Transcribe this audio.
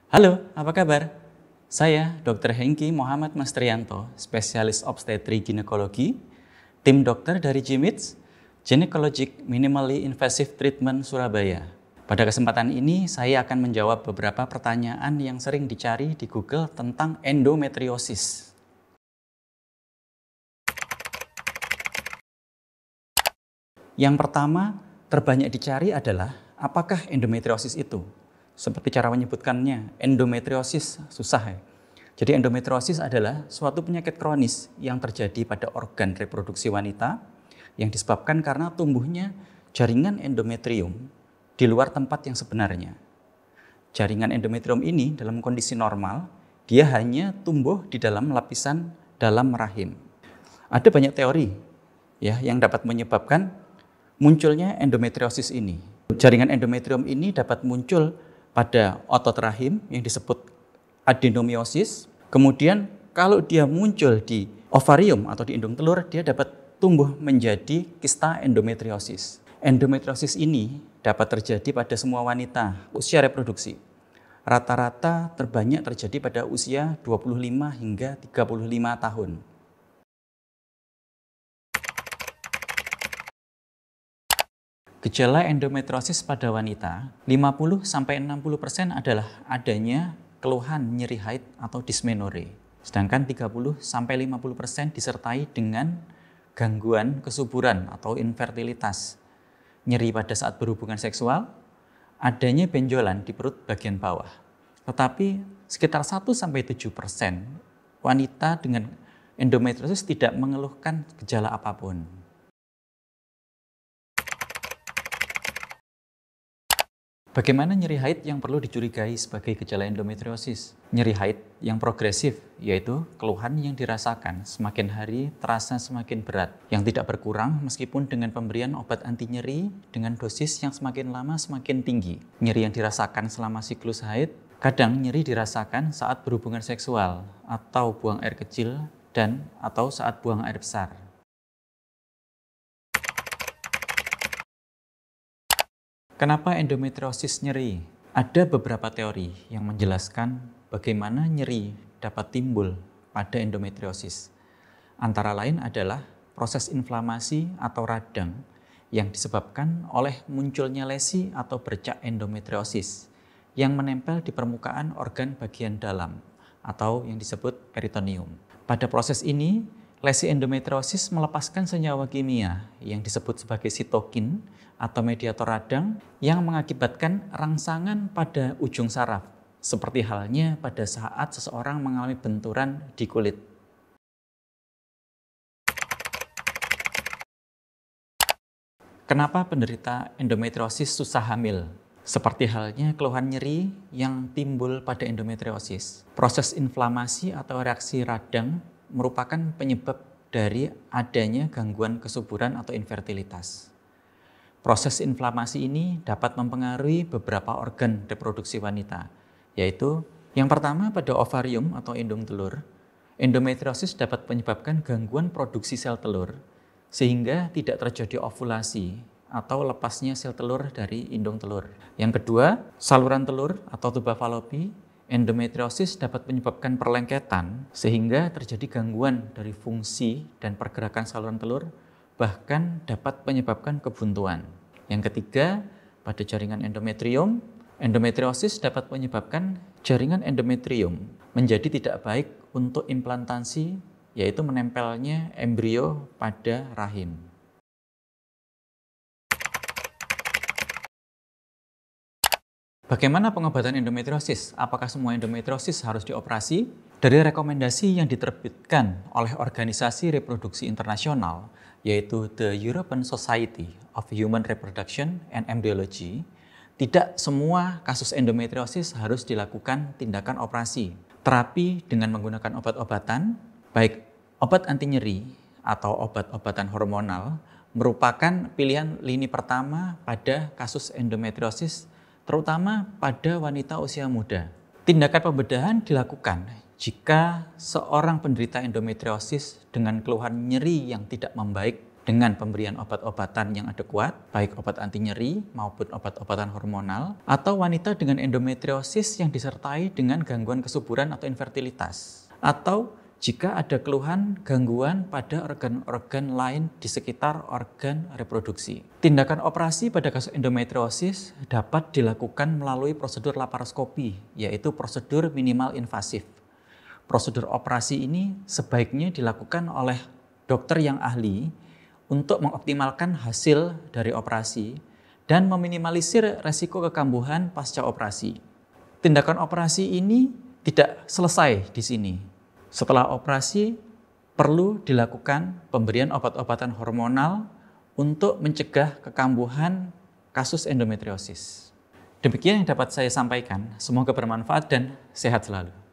Halo, apa kabar? Saya Dr. Hengki Muhammad Mastrianto, spesialis obstetri ginekologi, tim dokter dari GMITS, Gynecologic Minimally Invasive Treatment Surabaya. Pada kesempatan ini, saya akan menjawab beberapa pertanyaan yang sering dicari di Google tentang endometriosis. Yang pertama, terbanyak dicari adalah apakah endometriosis itu? Seperti cara menyebutkannya, endometriosis susah ya. Jadi endometriosis adalah suatu penyakit kronis yang terjadi pada organ reproduksi wanita yang disebabkan karena tumbuhnya jaringan endometrium di luar tempat yang sebenarnya. Jaringan endometrium ini dalam kondisi normal, dia hanya tumbuh di dalam lapisan dalam rahim. Ada banyak teori ya yang dapat menyebabkan munculnya endometriosis ini. Jaringan endometrium ini dapat muncul pada otot rahim yang disebut adenomiosis. Kemudian kalau dia muncul di ovarium atau di indung telur, dia dapat tumbuh menjadi kista endometriosis. Endometriosis ini dapat terjadi pada semua wanita usia reproduksi. Rata-rata terbanyak terjadi pada usia 25 hingga 35 tahun. Gejala endometriosis pada wanita, 50-60% adalah adanya keluhan nyeri haid atau dysmenorrhea. Sedangkan 30-50% disertai dengan gangguan kesuburan atau infertilitas, nyeri pada saat berhubungan seksual, adanya benjolan di perut bagian bawah. Tetapi sekitar 1-7% wanita dengan endometriosis tidak mengeluhkan gejala apapun. Bagaimana nyeri haid yang perlu dicurigai sebagai gejala endometriosis? Nyeri haid yang progresif, yaitu keluhan yang dirasakan semakin hari terasa semakin berat, yang tidak berkurang meskipun dengan pemberian obat anti nyeri dengan dosis yang semakin lama semakin tinggi. Nyeri yang dirasakan selama siklus haid, kadang nyeri dirasakan saat berhubungan seksual atau buang air kecil dan atau saat buang air besar. Kenapa endometriosis nyeri? Ada beberapa teori yang menjelaskan bagaimana nyeri dapat timbul pada endometriosis. Antara lain adalah proses inflamasi atau radang yang disebabkan oleh munculnya lesi atau bercak endometriosis yang menempel di permukaan organ bagian dalam atau yang disebut peritoneum. Pada proses ini, lesi endometriosis melepaskan senyawa kimia yang disebut sebagai sitokin atau mediator radang yang mengakibatkan rangsangan pada ujung saraf, seperti halnya pada saat seseorang mengalami benturan di kulit. Kenapa penderita endometriosis susah hamil? Seperti halnya keluhan nyeri yang timbul pada endometriosis. Proses inflamasi atau reaksi radang merupakan penyebab dari adanya gangguan kesuburan atau infertilitas. Proses inflamasi ini dapat mempengaruhi beberapa organ reproduksi wanita, yaitu yang pertama pada ovarium atau indung telur. Endometriosis dapat menyebabkan gangguan produksi sel telur, sehingga tidak terjadi ovulasi atau lepasnya sel telur dari indung telur. Yang kedua, saluran telur atau tuba falopi. Endometriosis dapat menyebabkan perlengketan sehingga terjadi gangguan dari fungsi dan pergerakan saluran telur, bahkan dapat menyebabkan kebuntuan. Yang ketiga, pada jaringan endometrium, endometriosis dapat menyebabkan jaringan endometrium menjadi tidak baik untuk implantasi, yaitu menempelnya embrio pada rahim. Bagaimana pengobatan endometriosis? Apakah semua endometriosis harus dioperasi? Dari rekomendasi yang diterbitkan oleh Organisasi Reproduksi Internasional, yaitu The European Society of Human Reproduction and Embryology, tidak semua kasus endometriosis harus dilakukan tindakan operasi. Terapi dengan menggunakan obat-obatan, baik obat anti nyeri atau obat-obatan hormonal, merupakan pilihan lini pertama pada kasus endometriosis, terutama pada wanita usia muda. Tindakan pembedahan dilakukan jika seorang penderita endometriosis dengan keluhan nyeri yang tidak membaik dengan pemberian obat-obatan yang adekuat, baik obat anti nyeri maupun obat-obatan hormonal, atau wanita dengan endometriosis yang disertai dengan gangguan kesuburan atau infertilitas, atau jika ada keluhan gangguan pada organ-organ lain di sekitar organ reproduksi. Tindakan operasi pada kasus endometriosis dapat dilakukan melalui prosedur laparoskopi, yaitu prosedur minimal invasif. Prosedur operasi ini sebaiknya dilakukan oleh dokter yang ahli untuk mengoptimalkan hasil dari operasi dan meminimalisir resiko kekambuhan pasca operasi. Tindakan operasi ini tidak selesai di sini. Setelah operasi, perlu dilakukan pemberian obat-obatan hormonal untuk mencegah kekambuhan kasus endometriosis. Demikian yang dapat saya sampaikan. Semoga bermanfaat dan sehat selalu.